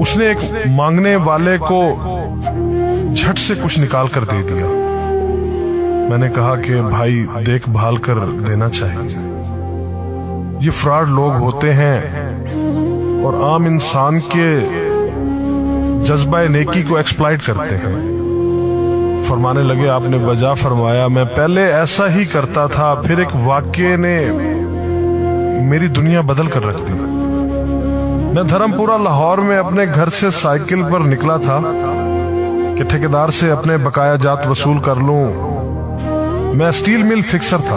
उसने एक मांगने वाले को झट से कुछ निकाल कर दे दिया। मैंने कहा कि भाई देखभाल कर देना चाहिए, ये फ्रॉड लोग होते हैं और आम इंसान के जज्बा नेकी को एक्सप्लॉइट करते हैं। फरमाने लगे आपने वजह फरमाया, मैं पहले ऐसा ही करता था, फिर एक वाक़ये ने मेरी दुनिया बदल कर रख दी। मैं धर्मपुरा लाहौर में अपने घर से साइकिल पर निकला था कि ठेकेदार से अपने बकाया जात वसूल कर लूं। मैं स्टील मिल फिक्सर था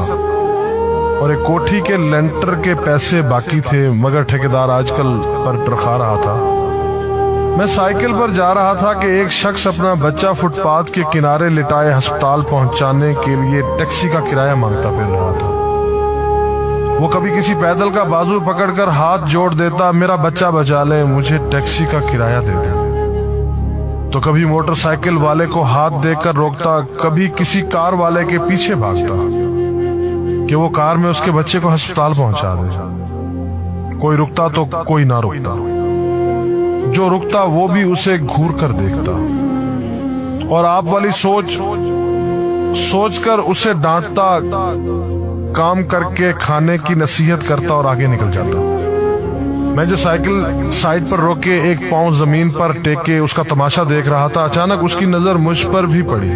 और एक कोठी के लेंटर के पैसे बाकी थे, मगर ठेकेदार आजकल पर टरखा रहा था। मैं साइकिल पर जा रहा था कि एक शख्स अपना बच्चा फुटपाथ के किनारे लिटाए अस्पताल पहुंचाने के लिए टैक्सी का किराया मांगता फिर रहा था। वो कभी किसी पैदल का बाजू पकड़कर हाथ जोड़ देता, मेरा बच्चा बचा ले, मुझे टैक्सी का किराया दे दे। तो कभी मोटरसाइकिल वाले को हाथ देकर रोकता, कभी किसी कार वाले के पीछे भागता कि वो कार में उसके बच्चे को अस्पताल पहुंचा दे। कोई रुकता तो कोई ना रुकता, जो रुकता वो भी उसे घूर कर देखता और आप वाली सोच कर उसे डांटता, काम करके खाने की नसीहत करता और आगे निकल जाता। मैं जो साइकिल साइड पर रोक के एक पांव जमीन पर टेके उसका तमाशा देख रहा था, अचानक उसकी नजर मुझ पर भी पड़ी।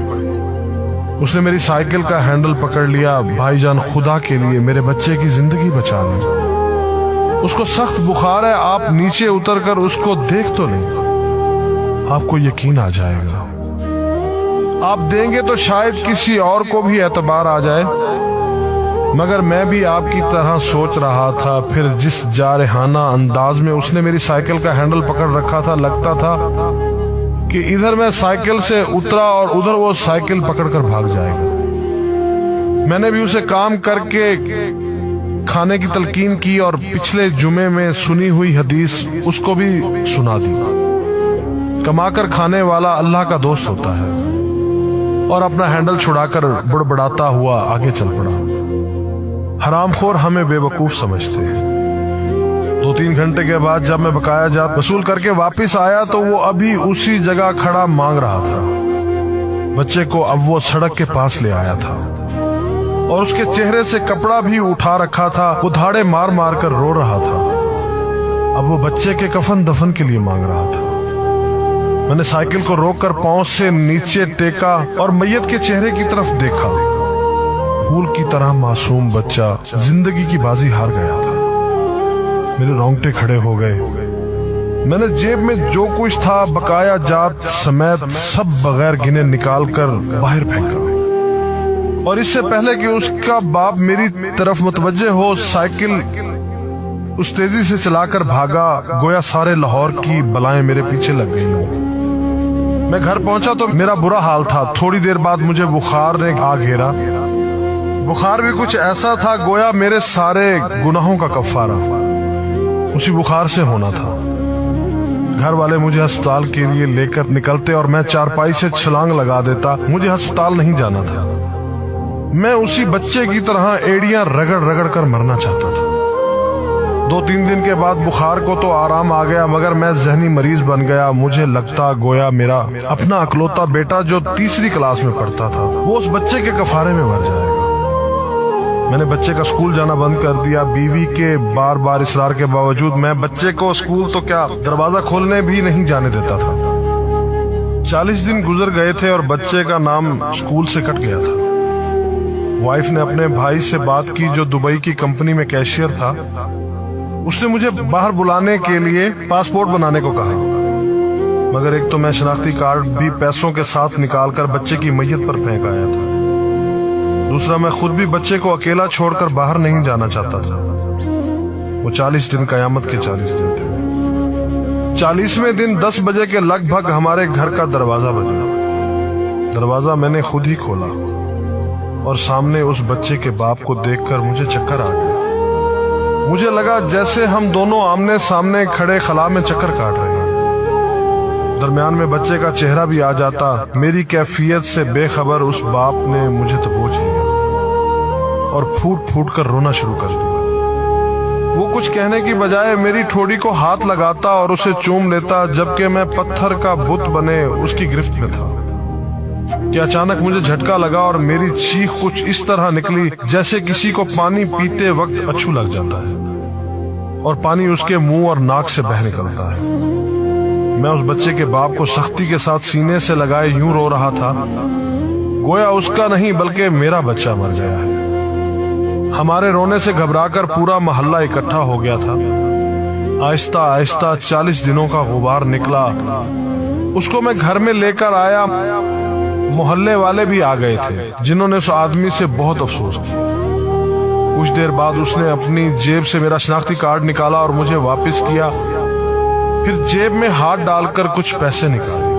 उसने मेरी साइकिल का हैंडल पकड़ लिया। भाईजान, खुदा के लिए मेरे बच्चे की जिंदगी बचा ली, उसको सख्त बुखार है, आप नीचे उतर कर उसको देख तो लें, आपको यकीन आ जाएगा। आप देंगे तो शायद किसी और को भी एतबार आ जाए, मगर मैं भी आपकी तरह सोच रहा था। फिर जिस जारहाना अंदाज में उसने मेरी साइकिल का हैंडल पकड़ रखा था, लगता था कि इधर मैं साइकिल से उतरा और उधर वो साइकिल पकड़कर भाग जाएगा। मैंने भी उसे काम करके खाने की तलकीन की और पिछले जुमे में सुनी हुई हदीस उसको भी सुना दी। कमाकर खाने वाला अल्लाह का दोस्त होता है, और अपना हैंडल छुड़ाकर बुड़बड़ाता हुआ आगे चल पड़ा। हरामखोर हमें बेवकूफ समझते हैं। 2-3 घंटे के बाद जब मैं बकाया जात वसूल करके वापस आया तो वो अभी उसी जगह खड़ा मांग रहा था। बच्चे को अब वो सड़क के पास ले आया था और उसके चेहरे से कपड़ा भी उठा रखा था। वो धाड़े मार मार कर रो रहा था। अब वो बच्चे के कफन दफन के लिए मांग रहा था। मैंने साइकिल को रोककर पांव से नीचे टेका और मैयत के चेहरे की तरफ देखा। फूल की तरह मासूम बच्चा जिंदगी की बाजी हार गया था। मेरे रोंगटे खड़े हो गए। मैंने जेब में जो कुछ था बकाया जात समेत सब बगैर गिने निकाल कर बाहर फेंका, और इससे पहले कि उसका बाप मेरी तरफ मुतवज्जे हो, साइकिल उस तेजी से चलाकर भागा गोया सारे लाहौर की बलाएं मेरे पीछे लग गई हों। मैं घर पहुंचा तो मेरा बुरा हाल था। थोड़ी देर बाद मुझे बुखार ने आ घेरा। बुखार भी कुछ ऐसा था गोया मेरे सारे गुनाहों का कफारा उसी बुखार से होना था। घर वाले मुझे अस्पताल के लिए लेकर निकलते और मैं चारपाई से छलांग लगा देता। मुझे अस्पताल नहीं जाना था। मैं उसी बच्चे की तरह एड़ियां रगड़ रगड़ कर मरना चाहता था। 2-3 दिन के बाद बुखार को तो आराम आ गया, मगर मैं जहनी मरीज बन गया। मुझे लगता गोया मेरा अपना अकलौता बेटा जो 3री क्लास में पढ़ता था वो उस बच्चे के कफारे में मर जाएगा। मैंने बच्चे का स्कूल जाना बंद कर दिया। बीवी के बार बार इसरार के बावजूद मैं बच्चे को स्कूल तो क्या दरवाजा खोलने भी नहीं जाने देता था। 40 दिन गुजर गए थे और बच्चे का नाम स्कूल से कट गया था। वाइफ ने अपने भाई से बात की जो दुबई की कंपनी में कैशियर था। उसने मुझे बाहर बुलाने के लिए पासपोर्ट बनाने को कहा, मगर एक तो मैं शनाख्ती कार्ड भी पैसों के साथ निकालकर बच्चे की मैयत पर फेंक आया था। दूसरा, मैं खुद भी बच्चे को अकेला छोड़कर बाहर नहीं जाना चाहता था। वो 40 दिन कयामत के 40 दिन थे। 40वें दिन 10 बजे के लगभग हमारे घर का दरवाजा बजा। दरवाजा मैंने खुद ही खोला और सामने उस बच्चे के बाप को देखकर मुझे चक्कर आ गया। मुझे लगा जैसे हम दोनों आमने सामने खड़े खला में चक्कर काट रहे हैं। दरमियान में बच्चे का चेहरा भी आ जाता। मेरी कैफियत से बेखबर उस बाप ने मुझे दबोच लिया और फूट फूट कर रोना शुरू कर दिया। وہ کچھ کہنے کی بجائے میری ٹھوڑی کو ہاتھ لگاتا اور اسے چوم لیتا، جبکہ میں پتھر کا بت بنے اس کی گرفت میں تھا کہ اچانک مجھے جھٹکا لگا اور میری چیخ کچھ اس طرح نکلی جیسے کسی کو پانی پیتے وقت اچھو لگ جاتا ہے اور پانی اس کے منہ اور ناک سے بہہ نکلتا ہے۔ میں اس بچے کے باپ کو سختی کے ساتھ سینے سے لگائے یوں رو رہا تھا گویا اس کا نہیں بلکہ میرا بچہ مر گیا ہے۔ ہمارے رونے سے گھبرا کر پورا محلہ اکٹھا ہو گیا تھا۔ آہستہ آہستہ 40 دنوں کا غبار نکلا، اس کو میں گھر میں لے کر آیا۔ محلے والے بھی آ گئے تھے جنہوں نے اس آدمی سے بہت افسوس کیا۔ کچھ دیر بعد اس نے اپنی جیب سے میرا شناختی کارڈ نکالا اور مجھے واپس کیا، پھر جیب میں ہاتھ ڈال کر کچھ پیسے نکالے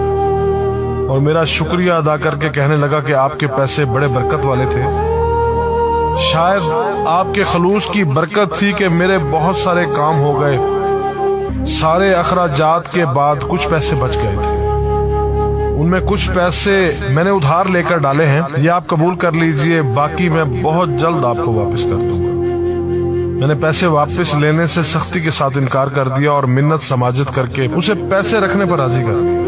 اور میرا شکریہ ادا کر کے کہنے لگا کہ آپ کے پیسے بڑے برکت والے تھے۔ شاید آپ کے خلوص کی برکت تھی کہ میرے بہت سارے کام ہو گئے۔ سارے اخراجات کے بعد کچھ پیسے بچ گئے تھے، ان میں کچھ پیسے میں نے ادھار لے کر ڈالے ہیں، یہ آپ قبول کر لیجئے، باقی میں بہت جلد آپ کو واپس کر دوں گا۔ میں نے پیسے واپس لینے سے سختی کے ساتھ انکار کر دیا اور منت سماجت کر کے اسے پیسے رکھنے پر راضی کر دیا۔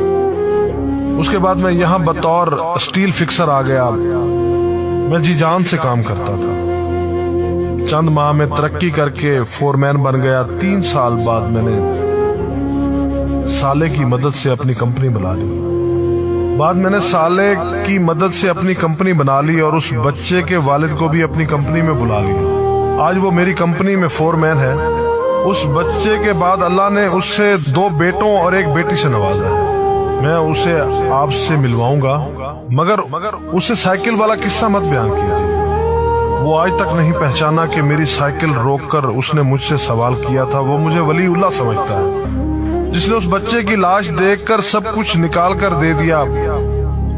اس کے بعد میں یہاں بطور اسٹیل فکسر آ گیا۔ میں جی جان سے کام کرتا تھا۔ چند ماہ میں ترقی کر کے فورمین بن گیا۔ 3 سال بعد میں نے سالے کی مدد سے اپنی کمپنی بنا لی اور اس بچے کے والد کو بھی اپنی کمپنی میں بلا لیا۔ آج وہ میری کمپنی میں فورمین ہے۔ اس بچے کے بعد اللہ نے اس سے 2 بیٹوں اور 1 بیٹی سے نوازا ہے۔ میں اسے آپ سے ملواؤں گا، مگر اسے سائیکل والا قصہ مت بیان کیجیے۔ وہ آج تک نہیں پہچانا کہ میری سائیکل روک کر اس نے مجھ سے سوال کیا تھا۔ وہ مجھے ولی اللہ سمجھتا ہے جس نے اس بچے کی لاش دیکھ کر سب کچھ نکال کر دے دیا۔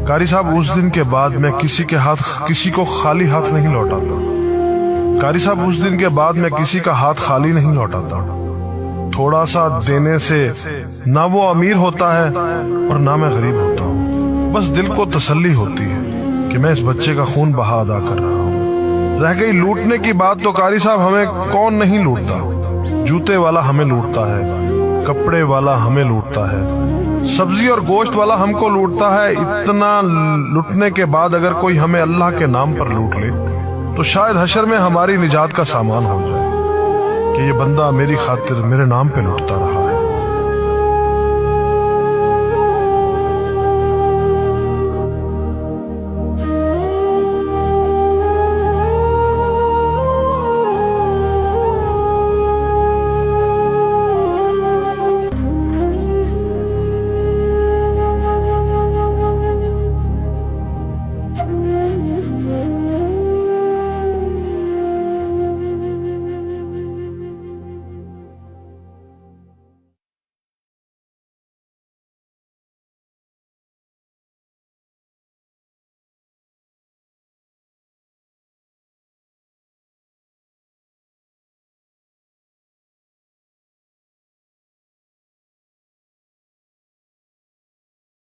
قاری صاحب، اس دن کے بعد میں کسی کو خالی ہاتھ نہیں لوٹاتا۔ قاری صاحب، اس دن کے بعد میں کسی کا ہاتھ خالی نہیں لوٹاتا۔ تھوڑا سا دینے سے نہ وہ امیر ہوتا ہے اور نہ میں غریب ہوتا ہوں۔ بس دل کو تسلی ہوتی ہے کہ میں اس بچے کا خون بہا ادا کر رہا ہوں۔ رہ گئی لوٹنے کی بات تو قاری صاحب، ہمیں کون نہیں لوٹتا؟ جوتے والا ہمیں لوٹتا ہے، کپڑے والا ہمیں لوٹتا ہے، سبزی اور گوشت والا ہم کو لوٹتا ہے۔ اتنا لوٹنے کے بعد اگر کوئی ہمیں اللہ کے نام پر لوٹ لے تو شاید حشر میں ہماری نجات کا سامان ہو جائے کہ یہ بندہ میری خاطر میرے نام پہ لوٹتا رہا ہے۔